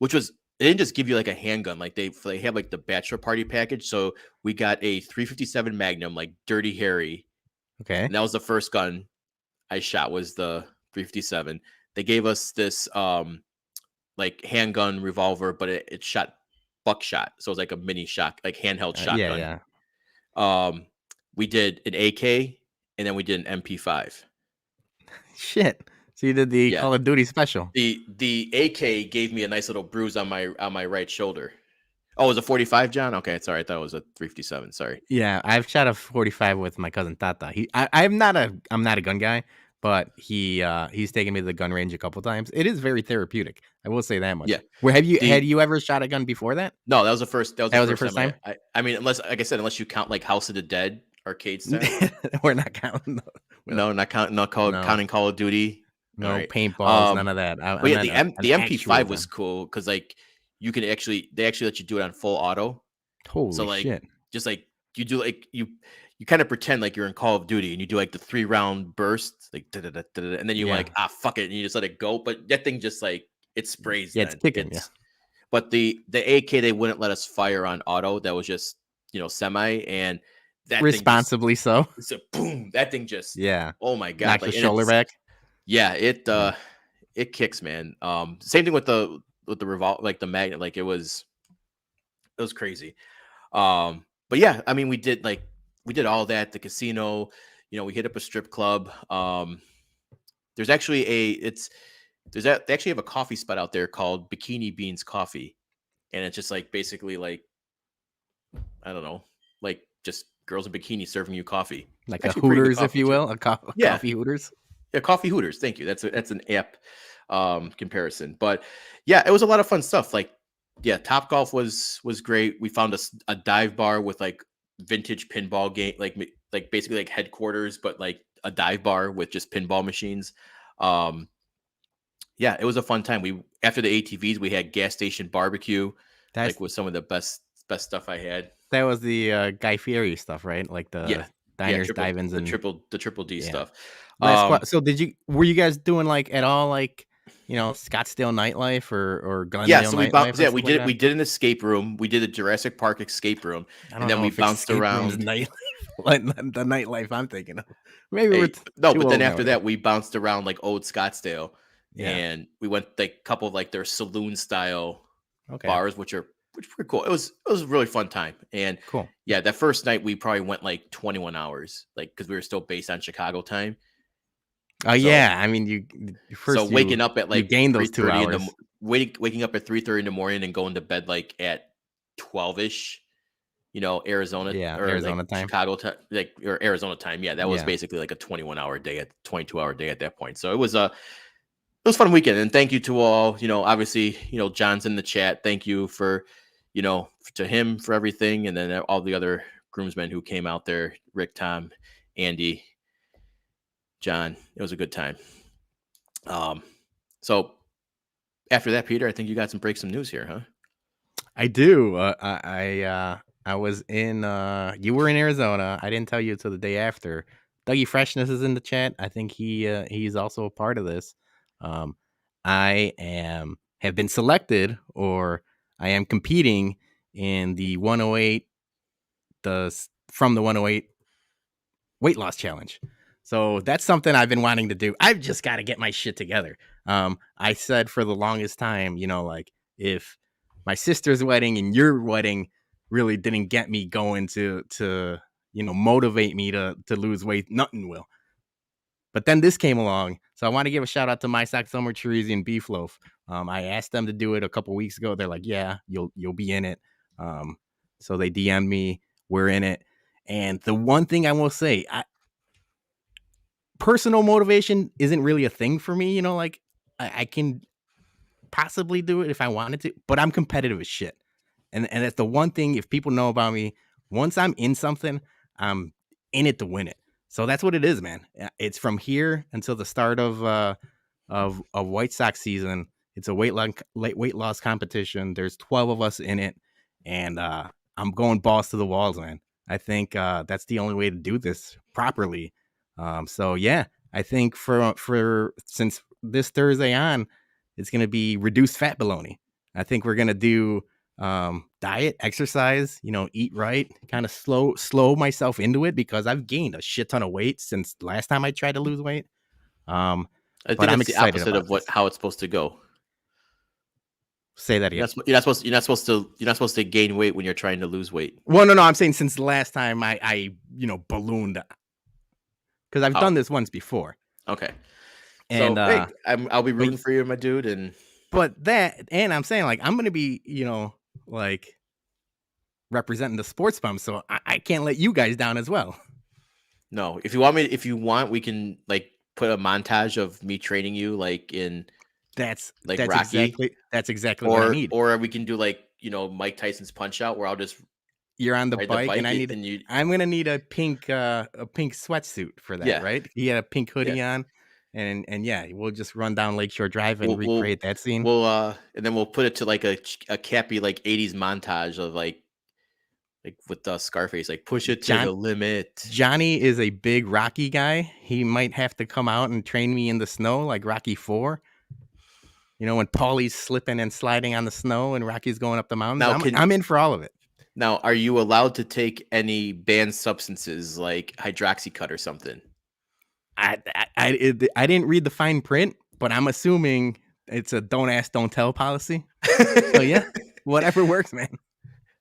which was they didn't just give you like a handgun, like they have like the bachelor party package. So we got a 357 Magnum, like Dirty Harry, Okay. and that was the first gun I shot was the 357. They gave us this like handgun revolver, but it shot buckshot, so it was like a mini shot, like handheld shotgun. Yeah. We did an AK, and then we did an MP5. Shit. So you did the Call of Duty special. The AK gave me a nice little bruise on my right shoulder. Oh, it was a 45, John? Okay, sorry. I thought it was a 357. Sorry. Yeah, I've shot a 45 with my cousin Tata. I'm not a gun guy, but he's taken me to the gun range a couple times. It is very therapeutic. I will say that much. Yeah. Where had you ever shot a gun before that? No, that was the first. That was your first time. I mean, unless you count like House of the Dead arcade style. We're not counting. No, not counting. Counting Call of Duty. No paintballs, none of that. But yeah, the MP5 was cool because like they actually let you do it on full auto. Holy shit! Just like you do, like you kind of pretend like you're in Call of Duty and you do like the 3-round bursts, like and then you like fuck it and you just let it go. But that thing just like it sprays. Yeah, it's kicking. But the AK they wouldn't let us fire on auto. That was just semi, and that responsibly so. So boom, that thing just oh my god, knocked like, the shoulder back. Yeah, it kicks, man. Same thing with the revolver, like the magnet, like it was crazy. But yeah, I mean, we did all that. The casino, we hit up a strip club. There's actually they actually have a coffee spot out there called Bikini Beans Coffee, and it's just like basically like I don't know, like just girls in bikinis serving you coffee, like a Hooters, if you will, coffee Hooters. Yeah, Coffee Hooters. Thank you. That's an app comparison, but yeah, it was a lot of fun stuff. Like, yeah, Top Golf was great. We found a dive bar with like vintage pinball game, like basically like headquarters, but like a dive bar with just pinball machines. Yeah, it was a fun time. After the ATVs, we had gas station barbecue. That was some of the best stuff I had. That was the Guy Fieri stuff, right? Like the diners, dive-ins, and the triple D stuff. So were you guys doing like at all like Scottsdale nightlife or Glendale nightlife? We did it. We did an escape room. We did a Jurassic Park escape room, and then we bounced around. Nightlife, like the nightlife I'm thinking of. Maybe but then after that we bounced around like old Scottsdale, and we went like a couple of like their saloon style Okay. bars, which were pretty cool. It was a really fun time. And Cool. yeah, that first night we probably went like 21 hours, like because we were still based on Chicago time. Oh So yeah. I mean, so first waking up at you like gained those 2 3:30 hours. waking up at 3:30 in the morning and going to bed like at 12ish, Arizona Yeah, or like Arizona time. Chicago time, like or Arizona time. Yeah, that was Yeah. basically like a 21-hour day at 22-hour day at that point. So it was a fun weekend, and thank you to all. Obviously, John's in the chat. Thank you for, to him for everything, and then all the other groomsmen who came out there: Rick, Tom, Andy, John. It was a good time. So after that, Peter, I think you got break some news here, huh? I do. I was in. You were in Arizona. I didn't tell you until the day after. Dougie Freshness is in the chat. I think he's also a part of this. I have been selected, or I am competing in the 108, from the 108 weight loss challenge. So that's something I've been wanting to do. I've just got to get my shit together. I said for the longest time, like if my sister's wedding and your wedding really didn't get me going to motivate me to lose weight, nothing will. But then this came along, so I want to give a shout out to My Sock Summer Chorizo and Beef Loaf. I asked them to do it a couple weeks ago. They're like, "Yeah, you'll be in it." So they DM'd me. We're in it. And the one thing I will say, personal motivation isn't really a thing for me. Like I can possibly do it if I wanted to, but I'm competitive as shit. And that's the one thing, if people know about me, once I'm in something, I'm in it to win it. So that's what it is, man. It's from here until the start of White Sox season. It's a weight loss competition. There's 12 of us in it, and I'm going balls to the walls, man. I think that's the only way to do this properly. So yeah, I think for since this Thursday on, it's gonna be reduced fat bologna. I think we're gonna do diet, exercise, eat right, kind of slow myself into it because I've gained a shit ton of weight since last time I tried to lose weight. I But think I'm that's the excited opposite about of this. how it's supposed to go. Say that You're again. not, you're not supposed to gain weight when you're trying to lose weight. Well, no, I'm saying since the last time I ballooned, because I've done this once before. Okay. And So hey, I'll be rooting but, for you, my dude. And and I'm saying like I'm gonna be like representing the sports bum, so I can't let you guys down as well. no, if you want, we can like put a montage of me training you, like in That's like that's Rocky, exactly what I need. or we can do like Mike Tyson's Punch Out, where I'll just You're on the ride the bike, and bike and you, I'm gonna need a pink sweatsuit for that, yeah, right? He had a pink yeah. hoodie on, and yeah, we'll just run down Lakeshore Drive and We'll recreate that scene. and then we'll put it to like a cappy like 80s montage of like with Scarface, like push it to John the limit. Johnny is a big Rocky guy. He might have to come out and train me in the snow like Rocky 4. When Paulie's slipping and sliding on the snow and Rocky's going up the mountains. Now I'm in for all of it. Now, are you allowed to take any banned substances like hydroxycut or something? I didn't read the fine print, but I'm assuming it's a don't ask, don't tell policy. So yeah, whatever works, man.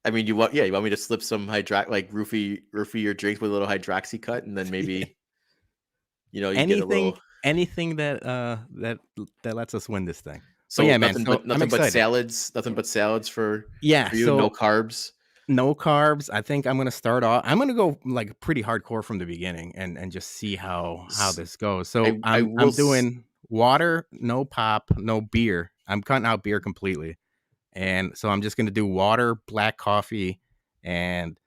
I mean, you want me to slip some roofie your drinks with a little hydroxycut, and then maybe you get a little. Anything that lets us win this thing. So yeah, nothing man. So nothing but salads, for yeah. you. So No carbs. No carbs. I think I'm gonna start off. I'm gonna go like pretty hardcore from the beginning and just see how this goes. So I I'm doing water, no pop, no beer. I'm cutting out beer completely, and so I'm just gonna do water, black coffee, and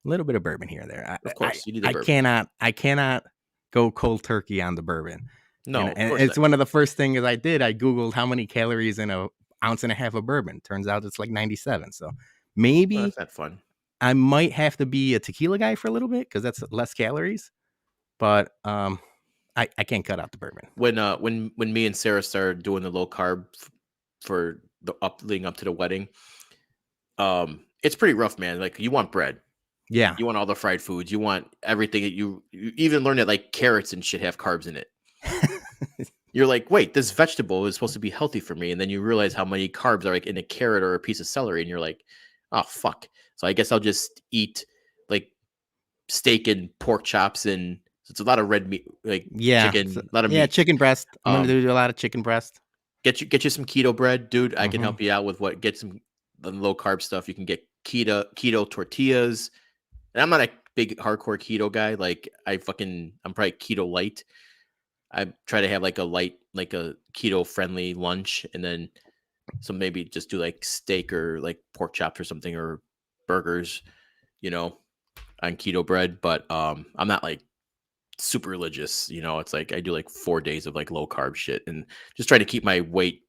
a little bit of bourbon here and there. Of course, you need the bourbon. I cannot go cold turkey on the bourbon. No, and of course it's not. one of the first things I did. I googled how many calories in a ounce and a half of bourbon. Turns out it's like 97. So maybe Well, that's not fun. I might have to be a tequila guy for a little bit because that's less calories. But I can't cut out the bourbon. When me and Sarah started doing the low carb for the leading up to the wedding, it's pretty rough, man. Like you want bread. Yeah. You want all the fried foods. You want everything that you even learn that like carrots and shit have carbs in it. you're like, wait, this vegetable is supposed to be healthy for me, and then you realize how many carbs are like in a carrot or a piece of celery, and you're like, oh fuck. So I guess I'll just eat like steak and pork chops, and so it's a lot of red meat, like Yeah, chicken, a lot of yeah, meat. chicken breast. I'm gonna Um, do a lot of chicken breast. get you some keto bread, dude. I can Hmm. help you out with what get some the low carb stuff. You can get keto tortillas. And I'm not a big hardcore keto guy. Like I'm probably keto light. I try to have like a light, like a keto friendly lunch, and then so maybe just do like steak or like pork chops or something or burgers, you know, on keto bread. But I'm not like super religious, It's like I do like 4 days of like low carb shit and just try to keep my weight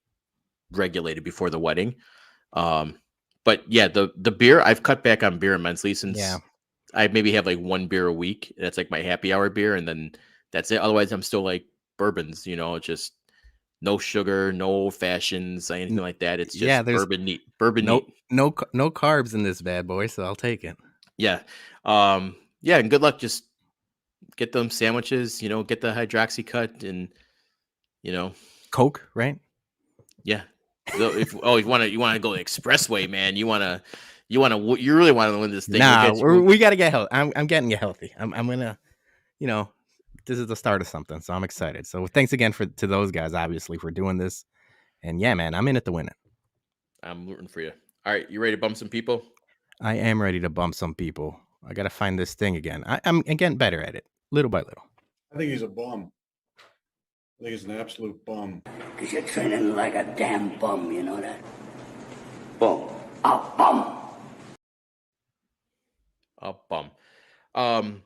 regulated before the wedding. Um, but yeah, the beer I've cut back on beer immensely Yeah. since I maybe have like one beer a week. That's like my happy hour beer, and then that's it. Otherwise, I'm still like bourbons, just no sugar, no old fashions, anything like that. It's Yeah, just there's bourbon neat, bourbon no neat. no carbs in this bad boy, so I'll take it. Yeah. Yeah, and good luck. Just get them sandwiches, get the hydroxy cut and you know, Coke, right? yeah. So if you want to go the expressway, man, you really want to win this thing. Nah, we got to get healthy. I'm getting you healthy. I'm gonna, you know, this is the start of something, so I'm excited. So thanks again to those guys, obviously, for doing this. And yeah, man, I'm in it to win it. I'm rooting for you. All right, you ready to bump some people? I am ready to bump some people. I gotta find this thing again. I'm getting better at it, little by little. I think he's a bum. I think he's an absolute bum. Because you're training like a damn bum, you know that? Bum. A bum. A bum.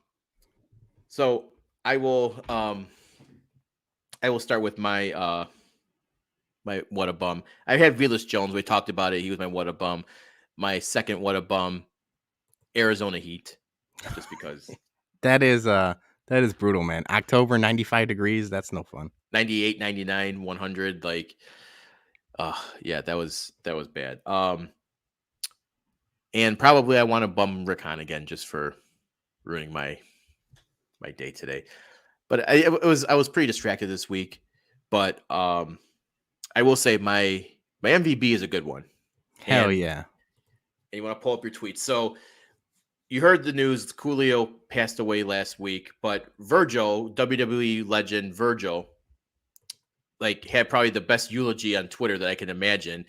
So I will start with my my what a bum. I had Velas Jones. We talked about it. He was my what a bum. My second what a bum, Arizona Heat, just because That is brutal, man. October, 95 degrees. That's no fun. 98, 99, 100. Like, yeah, that was bad. And probably I want to bum Rick Hahn again just for ruining my day today. But I was pretty distracted this week. But I will say my MVP is a good one. Hell And yeah. you want to pull up your tweets. So you heard the news. Coolio passed away last week, but Virgil, WWE legend Virgil, like had probably the best eulogy on Twitter that I can imagine.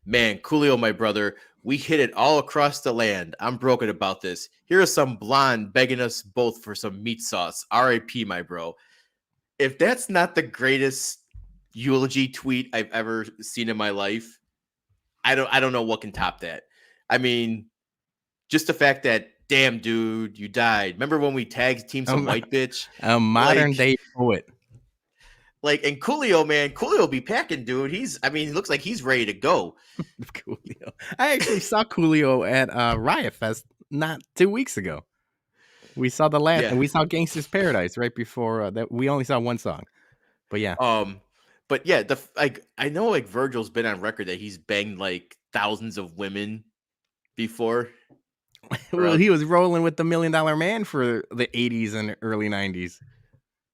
Man, Coolio, my brother, we hit it all across the land. I'm broken about this. Here is some blonde begging us both for some meat sauce. R.I.P. my bro. If that's not the greatest eulogy tweet I've ever seen in my life, I don't know what can top that. I mean, just the fact that damn dude, you died. Remember when we tagged team some white bitch? A modern Like, day poet. and Coolio, man, Coolio be packing, dude. He looks like he's ready to go. Coolio. I actually saw Coolio at Riot Fest not 2 weeks ago. We saw Yeah. we saw Gangsta's Paradise right before that. We only saw one song, but yeah. But yeah, I know like Virgil's been on record that he's banged like thousands of women before. Well, he was rolling with the $1 Million Man for the 80s and early 90s.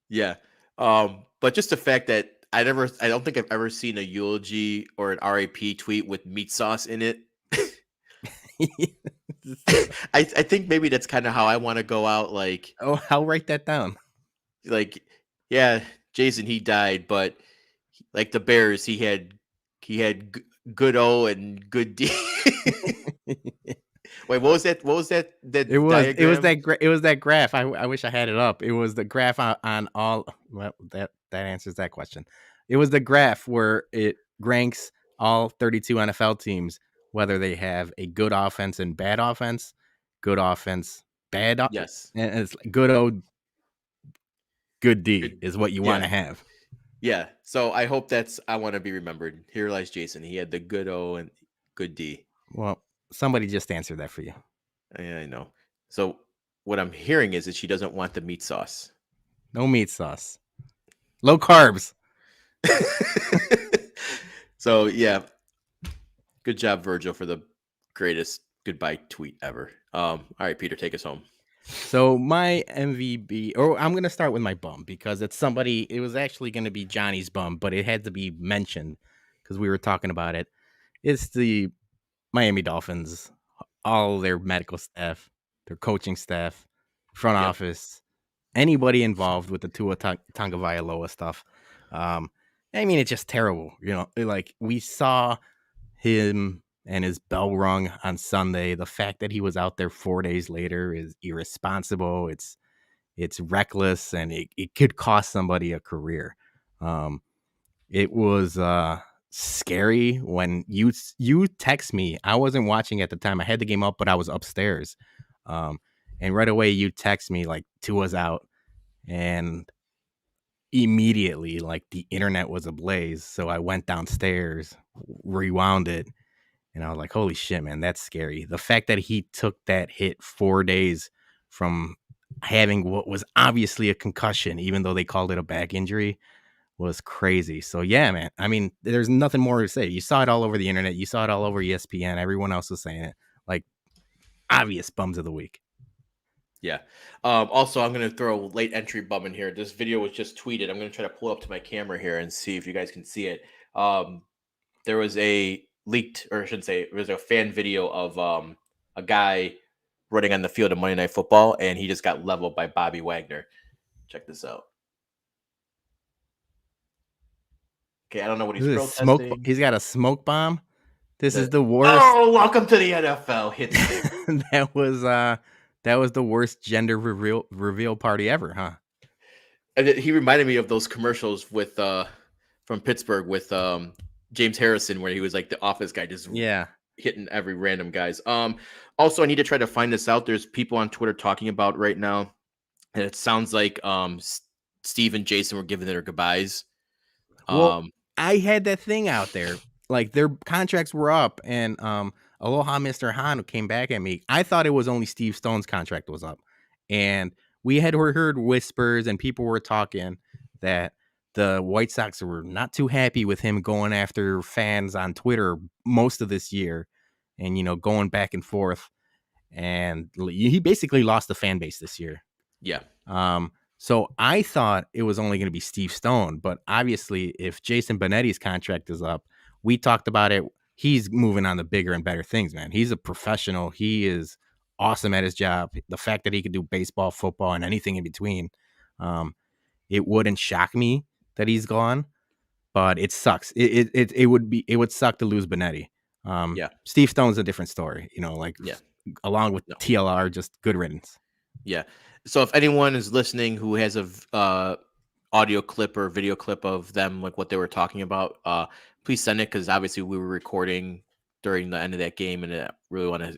Yeah. But just the fact that I don't think I've ever seen a eulogy or an RAP tweet with meat sauce in it. I think maybe that's kind of how I want to go out. Like, oh, I'll write that down. Like, yeah, Jason, he died, but like the Bears, he had good O and good D. Wait, what was that? What was that? That it was diagram? it was that graph. I wish I had it up. It was the graph on all. Well, that answers that question. It was the graph where it ranks all 32 NFL teams, whether they have a good offense and bad offense, good offense, Yes. and it's good O, good D Good, is what you want yeah, to have. yeah. So I hope I want to be remembered. Here lies Jason. He had the good O and good D. Well, somebody just answered that for you. Yeah, I know. So what I'm hearing is that she doesn't want the meat sauce. No meat sauce, low carbs. So yeah, good job, Virgil, for the greatest goodbye tweet ever. All right, Peter, take us home. So my MVP, or I'm gonna start with my bum because it's somebody. It was actually gonna be Johnny's bum, but it had to be mentioned because we were talking about it. It's the Miami Dolphins, all their medical staff, their coaching staff, front Yep. office, anybody involved with the Tua Tagovailoa stuff. I mean, it's just terrible. Like we saw him and his bell rung on Sunday. The fact that he was out there 4 days later is irresponsible. It's reckless, and it could cost somebody a career. It was scary when you text me. I wasn't watching at the time. I had the game up, but I was upstairs. And right away you text me like Tua's out, and immediately like the internet was ablaze. So I went downstairs, rewound it, and I was like, holy shit, man, that's scary. The fact that he took that hit 4 days from having what was obviously a concussion, even though they called it a back injury, was crazy. So yeah, man. I mean, there's nothing more to say. You saw it all over the internet. You saw it all over ESPN. Everyone else was saying it. Like, obvious bums of the week. Yeah. Also, I'm going to throw a late entry bum in here. This video was just tweeted. I'm going to try to pull up to my camera here and see if you guys can see it. There was a leaked, or I shouldn't say, it was a fan video of a guy running on the field of Monday Night Football, and he just got leveled by Bobby Wagner. Check this out. Okay, I don't know what he's protesting. He's got a smoke bomb. This is the worst. Oh, welcome to the NFL. Hit That was the worst gender reveal party ever, huh? And he reminded me of those commercials with from Pittsburgh with James Harrison, where he was like the office guy, just hitting every random guys. Also, I need to try to find this out. There's people on Twitter talking about right now, and it sounds like Steve and Jason were giving their goodbyes. Well, I had that thing out there. Like their contracts were up, and Aloha Mr. Hahn came back at me. I thought it was only Steve Stone's contract was up. And we had heard whispers and people were talking that the White Sox were not too happy with him going after fans on Twitter most of this year and, going back and forth. And he basically lost the fan base this year. Yeah. So I thought it was only going to be Steve Stone, but obviously if Jason Benetti's contract is up, we talked about it. He's moving on to bigger and better things, man. He's a professional. He is awesome at his job. The fact that he could do baseball, football, and anything in between, it wouldn't shock me that he's gone, but it sucks. It would suck to lose Benetti. Steve Stone's a different story, along with TLR, just good riddance. Yeah. So if anyone is listening who has a audio clip or video clip of them, like what they were talking about, please send it, because obviously we were recording during the end of that game, and I really want to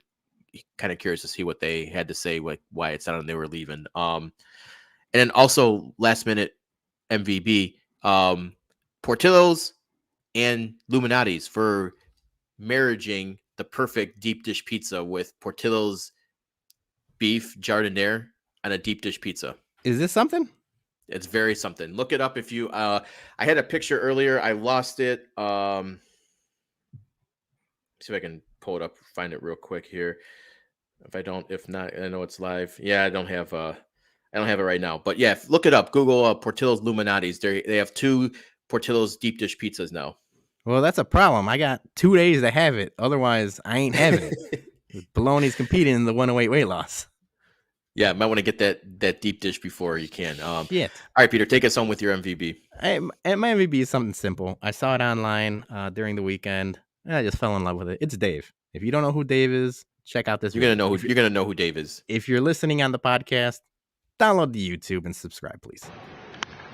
kind of curious to see what they had to say, like why it sounded they were leaving. And then also last minute MVB, Portillo's and Illuminati's for marrying the perfect deep dish pizza with Portillo's beef jardiniere on a deep dish pizza. Is this something? It's very something. Look it up if you. I had a picture earlier. I lost it. See if I can pull it up. Find it real quick here. If not, I know it's live. Yeah, I don't have it right now. But yeah, look it up. Google Portillo's Illuminati's. They have 2 Portillo's deep dish pizzas now. Well, that's a problem. I got 2 days to have it. Otherwise, I ain't having it. Bologna's competing in the 108 weight loss. Yeah, might want to get that deep dish before you can. Shit. All right, Peter, take us home with your MVB. And my MVB is something simple. I saw it online during the weekend, and I just fell in love with it. It's Dave. If you don't know who Dave is, check out this. You're gonna know who Dave is. If you're listening on the podcast, download the YouTube and subscribe, please.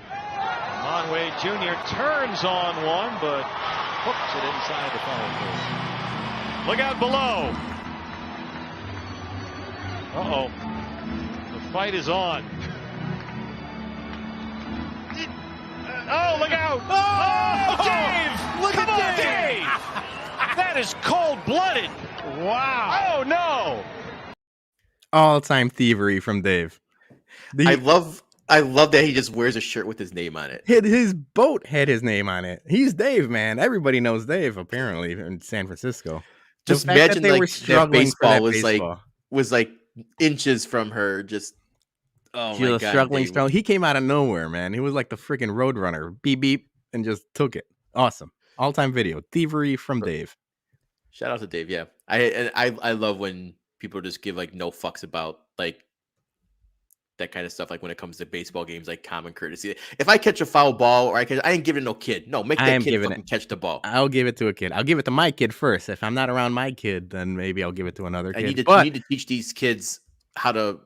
Monway Jr. turns on one, but hooks it inside the foul pole. Look out below. Uh-oh. The fight is on. Oh, look out! Oh, Dave! Look at Dave! That is cold-blooded. Wow! Oh no! All-time thievery from Dave. I love that he just wears a shirt with his name on it. His boat had his name on it. He's Dave, man. Everybody knows Dave apparently in San Francisco. Just imagine like that baseball was like inches from her. Just oh She my was god, struggling Dave. strong. He came out of nowhere, man. He was like the freaking roadrunner. Beep beep, and just took it. Awesome. All-time video. Thievery from Dave. Shout out to Dave. Yeah, I love when people just give like no fucks about like that kind of stuff. Like when it comes to baseball games, like common courtesy. If I catch a foul ball or I ain't giving it no kid. No, make I that am kid giving fucking catch the ball. I'll give it to a kid. I'll give it to my kid first. If I'm not around my kid, then maybe I'll give it to another I kid. you need to teach these kids how to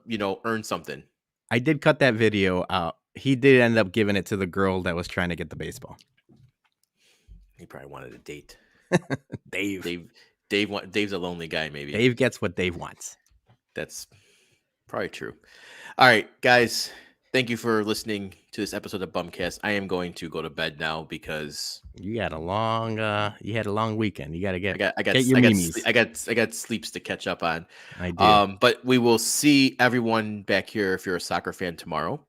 earn something. I did cut that video out. He did end up giving it to the girl that was trying to get the baseball. He probably wanted a date. Dave. Dave's a lonely guy. Maybe Dave gets what Dave wants. that's probably true. All right, guys. Thank you for listening to this episode of BumCast. I am going to go to bed now because You had a long weekend. You got to get I your memes. got sleeps to catch up on. I do. But we will see everyone back here if you're a soccer fan tomorrow,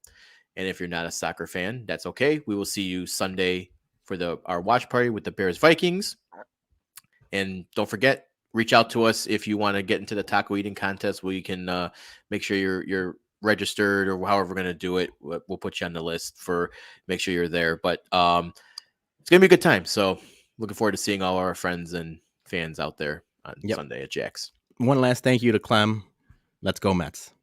and if you're not a soccer fan, that's okay. We will see you Sunday for our watch party with the Bears Vikings. And don't forget, reach out to us if you want to get into the taco eating contest. We can make sure you're registered or however we're going to do it. We'll put you on the list for make sure you're there. But it's going to be a good time. So looking forward to seeing all our friends and fans out there on Sunday at Jack's. One last thank you to Clem. Let's go Mets.